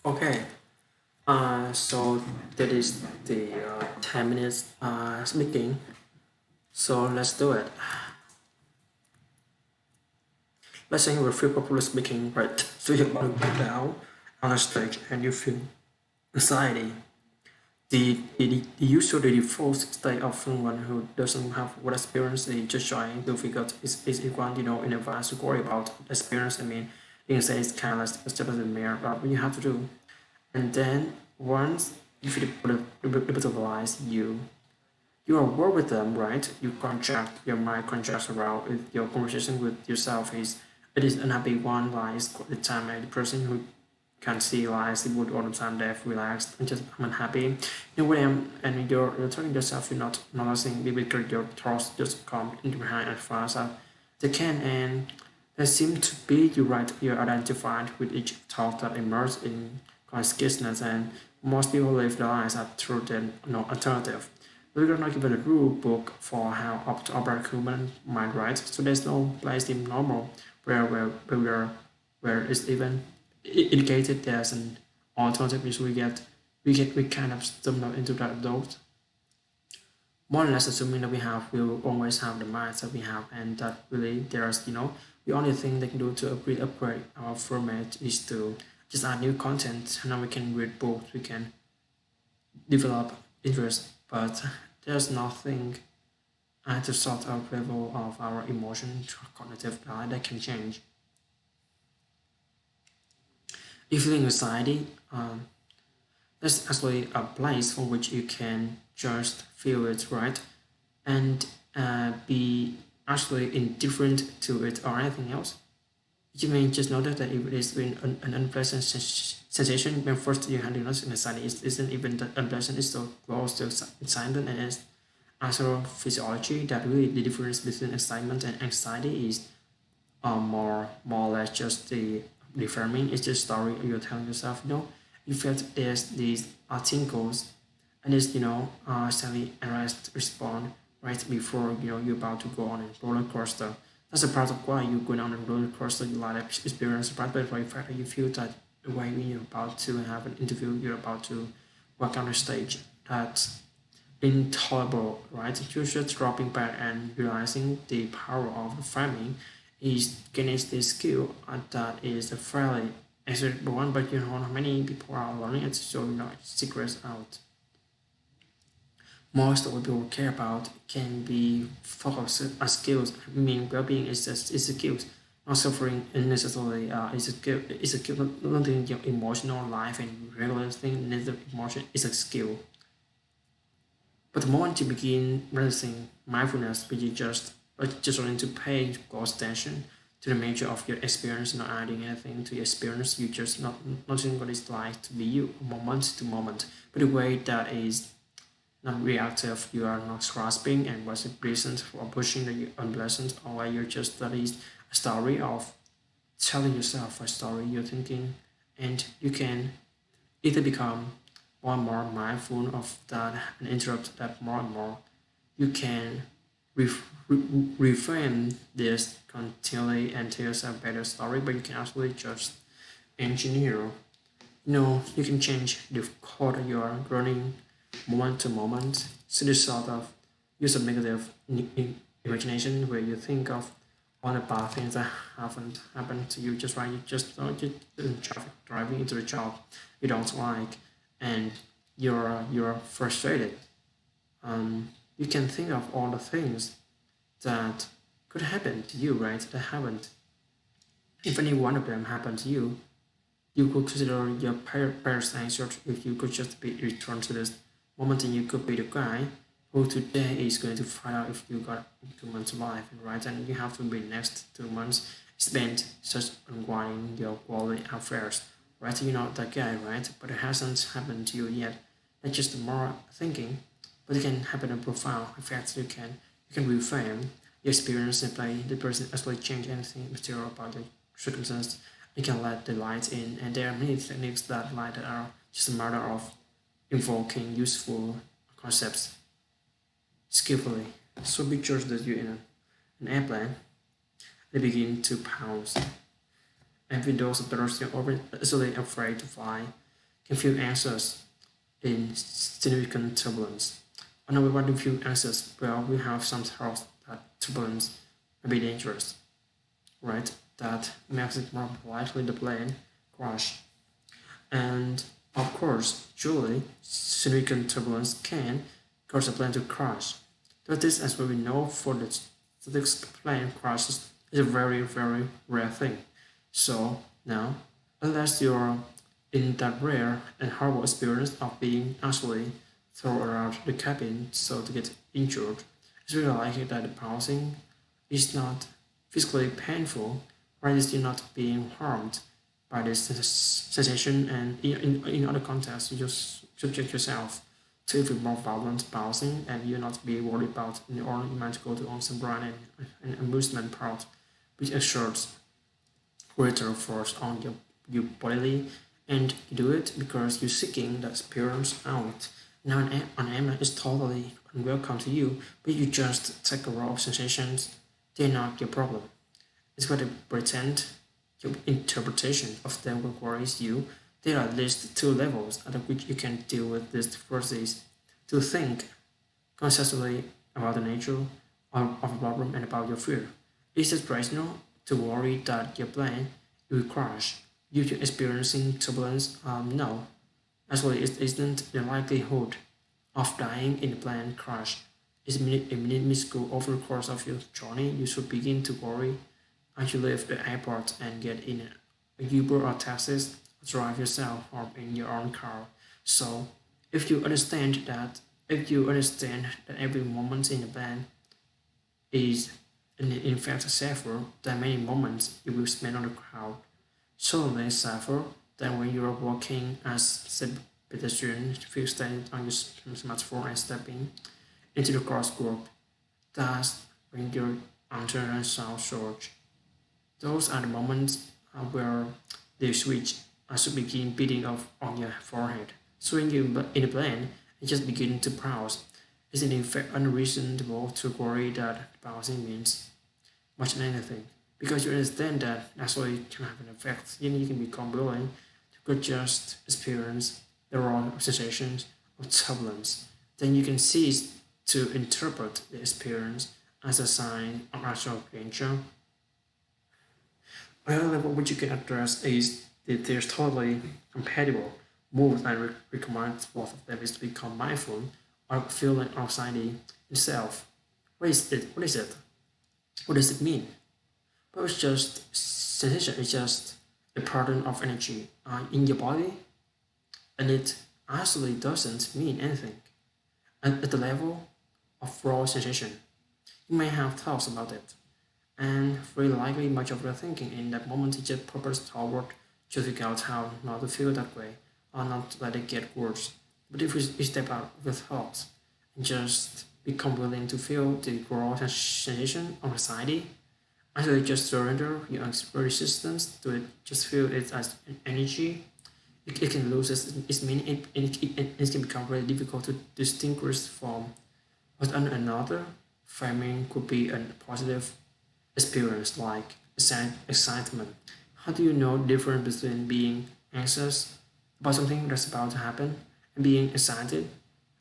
Okay, so that is the 10 minutes speaking. So let's do it. Let's say you're feel popular speaking, right? So you're about to go down on a stage and you feel anxiety. The usually default state of someone who doesn't have what experience is just trying to figure out is equal, in advance to worry about experience. I mean, you can say it's kind of like step in the mirror, but what you have to do. And then once you feel the you are work with them, right? You contract your mind contracts around with your conversation with yourself is it is unhappy one lies the time and the person who can see lies it would all the time deaf relaxed and just I'm unhappy. You know what I'm and you're telling yourself you're not noticing because your thoughts just come into behind as fast as they can and there seem to be you right you're identified with each thought that emerges in consciousness and most people live their lives are through the no alternative. We're not given a rule book for how to operate human mind, right? So there's no place in normal where it's even indicated there's an alternative which we kind of stumble into that those more or less assuming that we will always have the minds that we have and that really there's the only thing they can do to upgrade our format is to just add new content and now we can read books we can develop interest but there's nothing at the sort of level of our emotion cognitive eye that can change. If you think anxiety, there's actually a place for which you can just feel it, right? And be actually indifferent to it or anything else. You may just notice that if it is an unpleasant sensation when first you handle anxiety, it isn't even that unpleasant, it's so close to silent and it's actual physiology that really the difference between excitement and anxiety is more or less just the reframing. It's just story you're telling yourself. You felt there's these tingles, and it's suddenly arrest respond right before you're about to go on a roller coaster. That's a part of why you're going on a roller coaster. You like that experience, right? But for the fact that you feel that the way when you're about to have an interview, you're about to walk on the stage. That's intolerable, right? You're just dropping back and realizing the power of the framing is gains this skill that is a fairly accessible one, but how many people are learning it, so secrets out. Most of what people care about can be focused as skills. I mean, well-being is just is a skill. Not suffering necessarily is a skill. Is a skill. Not doing your emotional life and regular thing. Neither emotion is a skill. But the moment you begin practicing mindfulness, which is just learning to pay close attention to the nature of your experience, not adding anything to your experience, you just not noticing what it's like to be you, moment to moment. But the way that is not reactive, you are not grasping and what's the reason for pushing the unpleasant, or you're just that is a story of telling yourself a story you're thinking, and you can either become more and more mindful of that and interrupt that more and more. You can reframe this continually and tell yourself a better story, but you can actually just engineer. You can change the code you are running moment to moment. So this sort of use of negative imagination where you think of all the bad things that haven't happened to you just right. You just just in traffic driving into the job you don't like, and you're frustrated. You can think of all the things that could happen to you, right? That haven't. If any one of them happened to you, you could consider your parents' answer if you could just be returned to this moment and you could be the guy who today is going to find out if you got 2 months alive, right? And you have to be next 2 months spent just unwinding your quality affairs, right? You're not that guy, right? But it hasn't happened to you yet. That's just more thinking, but it can happen in profound effects. You can reframe your experience and play the person actually change anything material about the circumstance. You can let the light in, and there are many techniques that light that are just a matter of invoking useful concepts skillfully. So pictures that you're in an airplane, they begin to pounce, and with those that are still actually afraid to fly, can feel anxious in significant turbulence. Another one to feel anxious, well, we have some thoughts that turbulence may be dangerous, right? That makes it more likely the plane crash. And of course, surely, significant turbulence can cause a plane to crash. But this, as we know, for the plane crashes is a very, very rare thing. So now, unless you're in that rare and horrible experience of being actually thrown around the cabin so to get injured, it's really likely that the bouncing is not physically painful, or at least you're not being harmed by this sensation, and in other contexts you just subject yourself to even more violent bouncing and you're not being worried about, or you might go to on some brand and amusement part which exerts greater force on your bodily, and you do it because you're seeking the experience out. Now an aim is totally unwelcome to you, but you just take a raw of sensations, they're not your problem. It's what they pretend your interpretation of them will worries you. There are at least two levels at which you can deal with this. First is to think consciously about the nature of a problem and about your fear. Is it rational to worry that your plane will crash due to experiencing turbulence? No. Actually, it isn't. The likelihood of dying in a plane crash is minuscule. Over the course of your journey, you should begin to worry as you leave the airport and get in a Uber or taxi, drive yourself or in your own car. So, if you understand that, if you understand that every moment in the plane is in fact safer than many moments you will spend on the crowd, certainly safer than when you are walking as a pedestrian, fixated on your smartphone and stepping into the crosswalk. That's when your antenna sound surge. Those are the moments where the switch should begin beating off on your forehead. So when you're in the plane, it just begin to pause. Is it in fact unreasonable to worry that pausing means much than anything? Because you understand that actually it can have an effect. You can become willing to could just experience the raw sensations of turbulence. Then you can cease to interpret the experience as a sign of actual danger. Another level which you can address is that there's totally compatible moves and recommend both of them is to become mindful of feeling anxiety itself. What is it? What is it? What does it mean? But it's just sensation. It's just a pattern of energy in your body, and it actually doesn't mean anything. And at the level of raw sensation, you may have thoughts about it, and very likely much of your thinking in that moment is just purpose toward to figure out how not to feel that way or not to let it get worse. But if we step out of the thoughts and just become willing to feel the raw sensation of anxiety, actually just surrender your resistance to it, just feel it as an energy, it can lose its meaning. It can become very difficult to distinguish from what another framing could be a positive experience like excitement. How do you know the difference between being anxious about something that's about to happen and being excited?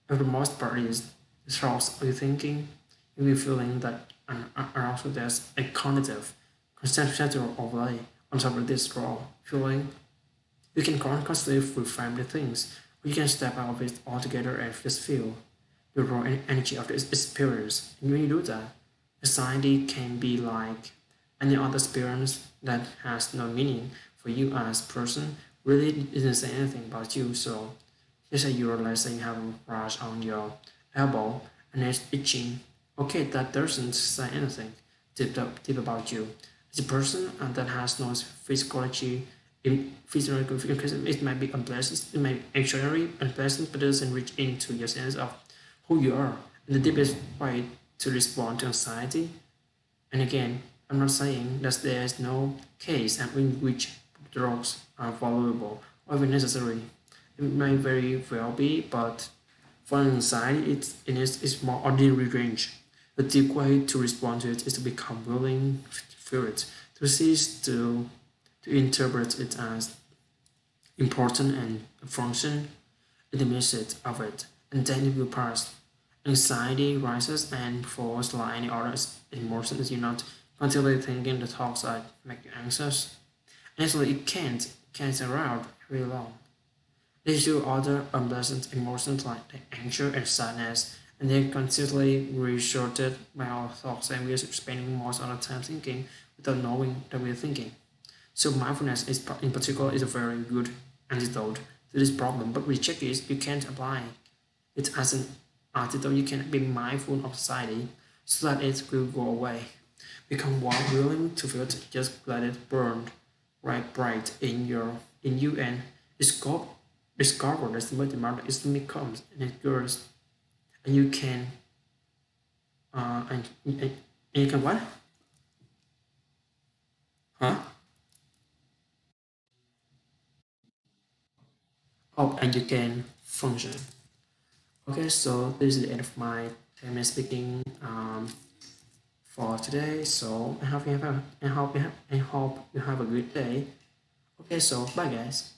For the most part, is the thoughts of your thinking, you'll be feeling that, and also there's a cognitive conceptual overlay on top of this raw feeling. You can constantly reframe the things, or you can step out of it altogether and just feel the raw energy of this experience. And when you do that, anxiety can be like any other experience that has no meaning for you as a person, really isn't saying anything about you. So just say you're, let's say you have a rash on your elbow and it's itching. Okay, that doesn't say anything deep about you. As a person that has no physiology, in physiological it might be unpleasant, it might be extraordinary unpleasant, but it doesn't reach into your sense of who you are and the deepest way to respond to anxiety. And again, I'm not saying that there is no case in which drugs are valuable or even necessary. It may very well be, but for anxiety, it's more ordinary range. The deep way to respond to it is to become willing to feel it, to cease to interpret it as important and function in the midst of it, and then it will pass. Anxiety rises and falls like any other emotion if you're not continually thinking the thoughts that make you anxious. Actually, it can't around very long. These two other unpleasant emotions like the anger and sadness, and they're constantly resorted by our thoughts, and we're spending most of the time thinking without knowing that we're thinking. So mindfulness is in particular is a very good antidote to this problem. But the check is you can't apply it as an antidote. You can be mindful of society so that it will go away. Become more willing to feel it. Just let it burn right bright in you and discover discover that the matter is comes and it goes and you can and you can what? Huh? Oh, and you can function. Okay, so this is the end of my 10 minute speaking for today. So I hope you have a good day. Okay, so bye guys.